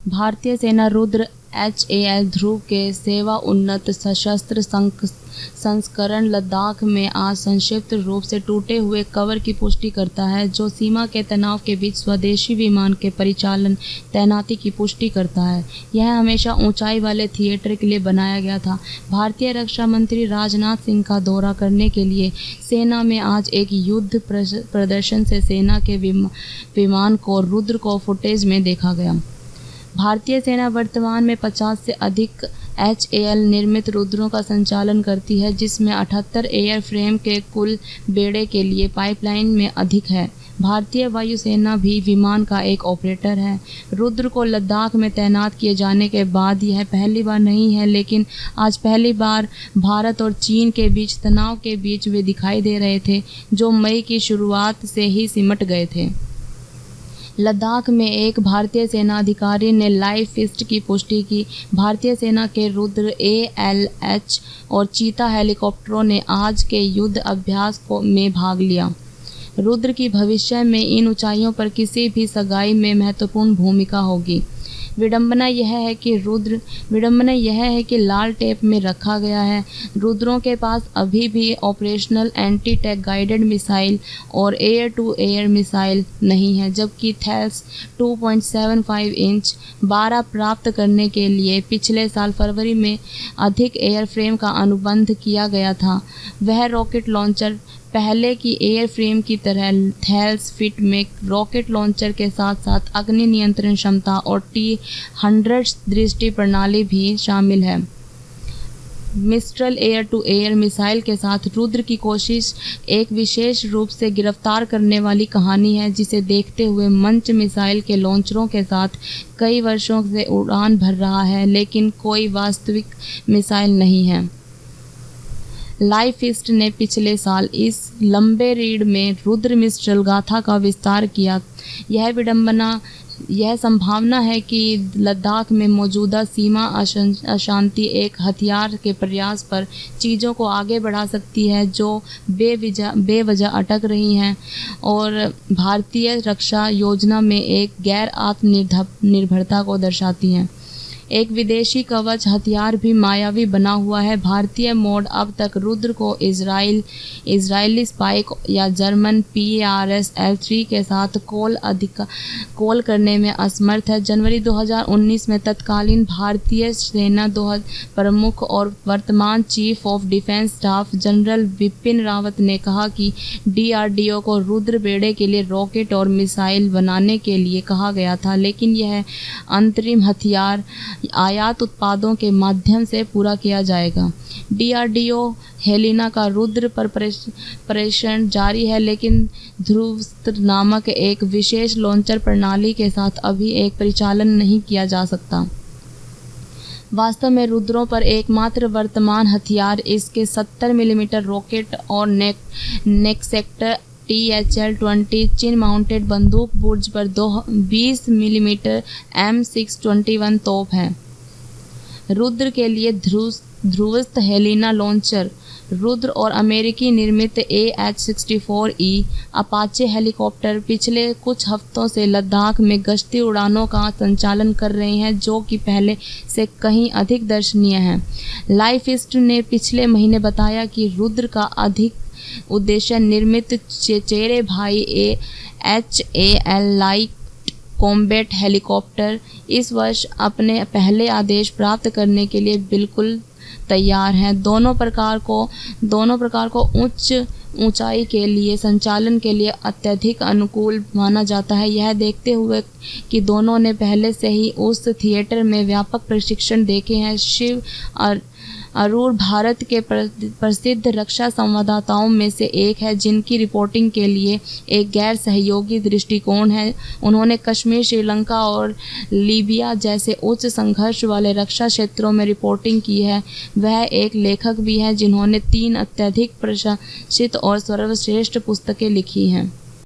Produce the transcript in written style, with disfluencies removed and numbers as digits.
भारतीय सेना रुद्र HAL ध्रुव के सेवा उन्नत सशस्त्र संस्करण लद्दाख में आज संक्षिप्त रूप से टूटे हुए कवर की पुष्टि करता है, जो सीमा के तनाव के बीच स्वदेशी विमान के परिचालन तैनाती की पुष्टि करता है। यह हमेशा ऊंचाई वाले थिएटर के लिए बनाया गया था। भारतीय रक्षा मंत्री राजनाथ सिंह का दौरा करने के लिए सेना में आज एक युद्ध प्रदर्शन से सेना के विमान को रुद्र को फुटेज में देखा गया। भारतीय सेना वर्तमान में 50 से अधिक HAL निर्मित रुद्रों का संचालन करती है, जिसमें 78 एयरफ्रेम के कुल बेड़े के लिए पाइपलाइन में अधिक है। भारतीय वायुसेना भी विमान का एक ऑपरेटर है। रुद्र को लद्दाख में तैनात किए जाने के बाद यह पहली बार नहीं है, लेकिन आज पहली बार भारत और चीन के बीच तनाव के बीच वे दिखाई दे रहे थे, जो मई की शुरुआत से ही सिमट गए थे। लद्दाख में एक भारतीय सेना अधिकारी ने लाइव फिस्ट की पुष्टि की। भारतीय सेना के रुद्र ALH और चीता हेलीकॉप्टरों ने आज के युद्ध अभ्यास में भाग लिया। रुद्र की भविष्य में इन ऊंचाइयों पर किसी भी सगाई में महत्वपूर्ण भूमिका होगी। विडंबना यह है कि लाल टेप में रखा गया है। रुद्रों के पास अभी भी operational anti tank guided missile और एयर टू एयर मिसाइल नहीं है, जबकि थेल्स 2.75 इंच 12 प्राप्त करने के लिए पिछले साल फरवरी में अधिक एयरफ्रेम का अनुबंध किया गया था। वह रॉकेट लॉन्चर पहले की एयरफ्रेम की तरह थेल्स फिट में रॉकेट लॉन्चर के साथ साथ अग्नि नियंत्रण क्षमता और T-100 दृष्टि प्रणाली भी शामिल है। Mistral air to air missile के साथ रुद्र की कोशिश एक विशेष रूप से गिरफ्तार करने वाली कहानी है, जिसे देखते हुए मंच मिसाइल के लॉन्चरों के साथ कई वर्षों से उड़ान भर रहा है, लेकिन कोई वास्तविक मिसाइल नहीं है। लाइव फिस्ट ने पिछले साल इस लंबे रीड में रुद्र मिस्ट्रल गाथा का विस्तार किया। यह संभावना है कि लद्दाख में मौजूदा सीमा अशांति एक हथियार के प्रयास पर चीज़ों को आगे बढ़ा सकती है, जो बेवजह अटक रही हैं और भारतीय रक्षा योजना में एक गैर आत्मनिर्भरता को दर्शाती हैं। एक विदेशी कवच हथियार भी मायावी बना हुआ है। भारतीय मोड अब तक रुद्र को इजरायली स्पाइक या जर्मन PARS L3 के साथ कॉल करने में असमर्थ है। जनवरी 2019 में तत्कालीन भारतीय सेना प्रमुख और वर्तमान chief of defence staff general Bipin Rawat ने कहा कि DRDO को रुद्र बेड़े के लिए रॉकेट और मिसाइल बनाने के लिए कहा गया था, लेकिन यह अंतरिम हथियार आयात उत्पादों के माध्यम से पूरा किया जाएगा। DRDO हेलिना का रुद्र पर परीक्षण जारी है, लेकिन ध्रुव नामक एक विशेष लॉन्चर प्रणाली के साथ अभी एक परिचालन नहीं किया जा सकता। वास्तव में रुद्रों पर एकमात्र वर्तमान हथियार इसके 70 मिलीमीटर रॉकेट और नेक्सेक्टर THL-20 चिन माउंटेड बंदूक बुर्ज पर 20 मिलीमीटर M621 तोप है। रुद्र के लिए ध्रुवस्थ हेलिना लॉन्चर रुद्र और अमेरिकी निर्मित AH-64E अपाचे हेलीकॉप्टर पिछले कुछ हफ्तों से लद्दाख में गश्ती उड़ानों का संचालन कर रहे हैं, जो कि पहले से कहीं अधिक दर्शनीय हैं। लाइव फिस्ट ने पिछले महीने बताया कि रुद्र का अधिक उद्देश्य निर्मित चेचेरे भाई HAL लाइट कॉम्बैट हेलीकॉप्टर इस वर्ष अपने पहले आदेश प्राप्त करने के लिए बिल्कुल तैयार हैं। दोनों प्रकार को उच्च ऊंचाई के लिए संचालन के लिए अत्यधिक अनुकूल माना जाता है। यह देखते हुए कि दोनों ने पहले से ही उस थिएटर में व्यापक प्रशिक्षण देखे हैं। शिव अरोड़ा भारत के प्रसिद्ध रक्षा संवाददाताओं में से एक है, जिनकी रिपोर्टिंग के लिए एक गैर सहयोगी दृष्टिकोण है। उन्होंने कश्मीर, श्रीलंका और लीबिया जैसे उच्च संघर्ष वाले रक्षा क्षेत्रों में रिपोर्टिंग की है। वह एक लेखक भी हैं, जिन्होंने 3 अत्यधिक प्रशंसित और सर्वश्रेष्ठ पुस्तकें लिखी हैं।